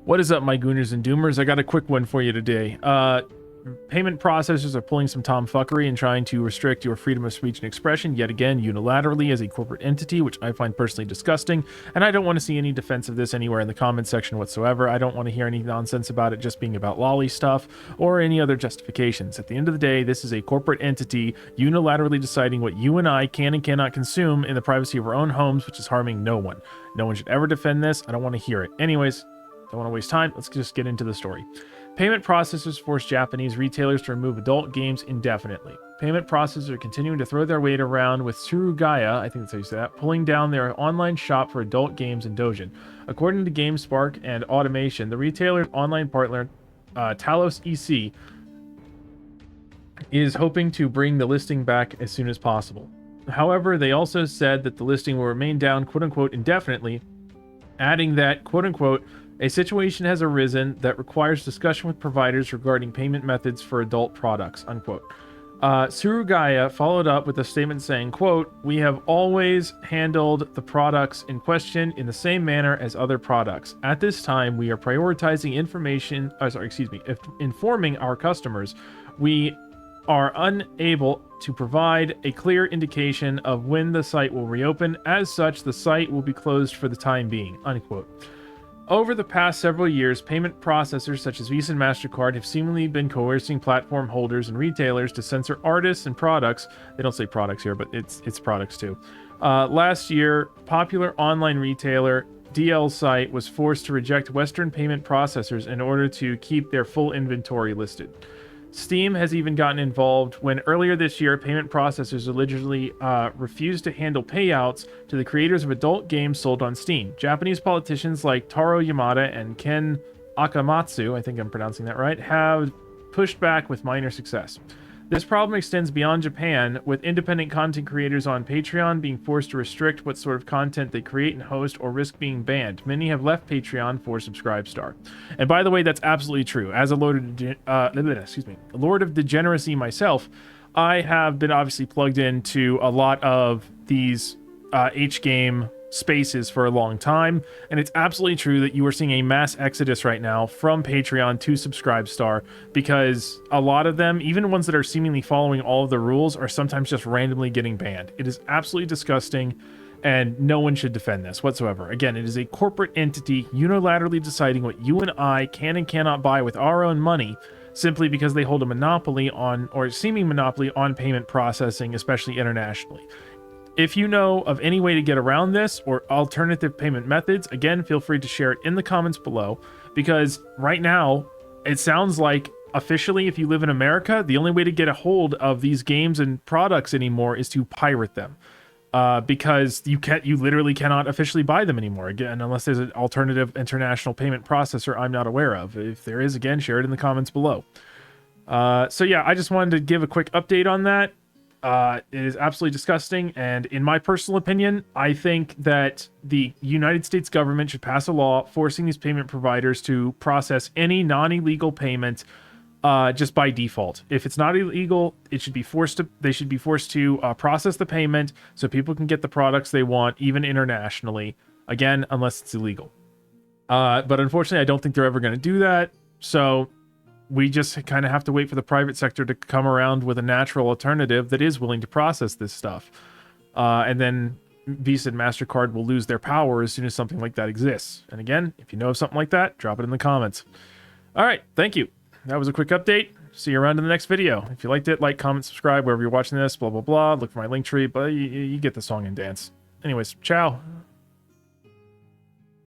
What is up, my gooners and doomers? I got a quick one for you today. Payment processors are pulling some tomfuckery and trying to restrict your freedom of speech and expression yet again unilaterally as a corporate entity, which I find personally disgusting, and I don't want to see any defense of this anywhere in the comment section whatsoever. I don't want to hear any nonsense about it just being about lolly stuff or any other justifications. At the end of the day, this is a corporate entity unilaterally deciding what you and I can and cannot consume in the privacy of our own homes, which is harming no one. No one should ever defend this. I don't want to hear it. Anyways, don't want to waste time. Let's just get into the story. Payment processors force Japanese retailers to remove adult games indefinitely. Payment processors are continuing to throw their weight around with Surugaya, I think that's how you say that, pulling down their online shop for adult games in Dojin. According to GameSpark and Automation, the retailer's online partner, Talos EC, is hoping to bring the listing back as soon as possible. However, they also said that the listing will remain down, quote-unquote, indefinitely, adding that, quote-unquote, a situation has arisen that requires discussion with providers regarding payment methods for adult products, unquote. Surugaya followed up with a statement saying, quote, "We have always handled the products in question in the same manner as other products. At this time, we are prioritizing informing our customers. We are unable to provide a clear indication of when the site will reopen. As such, the site will be closed for the time being," unquote. Over the past several years, payment processors such as Visa and MasterCard have seemingly been coercing platform holders and retailers to censor artists and products. They don't say products here, but it's products too. Last year, popular online retailer DL site was forced to reject Western payment processors in order to keep their full inventory listed. Steam has even gotten involved when earlier this year, payment processors allegedly refused to handle payouts to the creators of adult games sold on Steam. Japanese politicians like Taro Yamada and Ken Akamatsu, I think I'm pronouncing that right, have pushed back with minor success. This problem extends beyond Japan, with independent content creators on Patreon being forced to restrict what sort of content they create and host or risk being banned. Many have left Patreon for Subscribestar. And by the way, that's absolutely true. As a Lord of Degeneracy myself, I have been obviously plugged into a lot of these H-game spaces for a long time, and it's absolutely true that you are seeing a mass exodus right now from Patreon to Subscribestar, because a lot of them, even ones that are seemingly following all of the rules, are sometimes just randomly getting banned. It is absolutely disgusting, and no one should defend this whatsoever. Again, it is a corporate entity unilaterally deciding what you and I can and cannot buy with our own money, simply because they hold a monopoly on, or a seeming monopoly on, payment processing, especially internationally. If you know of any way to get around this or alternative payment methods, again, feel free to share it in the comments below, because right now it sounds like officially, if you live in America, the only way to get a hold of these games and products anymore is to pirate them, because you literally cannot officially buy them anymore, again, unless there's an alternative international payment processor I'm not aware of. If there is, again, share it in the comments below. So yeah, I just wanted to give a quick update on that. It is absolutely disgusting, and in my personal opinion, I think that the United States government should pass a law forcing these payment providers to process any non-illegal payment just by default. If it's not illegal, they should be forced to process the payment so people can get the products they want, even internationally, again, unless it's illegal. But unfortunately, I don't think they're ever going to do that, so we just kind of have to wait for the private sector to come around with a natural alternative that is willing to process this stuff. And then Visa and MasterCard will lose their power as soon as something like that exists. And again, if you know of something like that, drop it in the comments. All right, thank you. That was a quick update. See you around in the next video. If you liked it, like, comment, subscribe, wherever you're watching this, blah, blah, blah. Look for my link tree, but you get the song and dance. Anyways, ciao.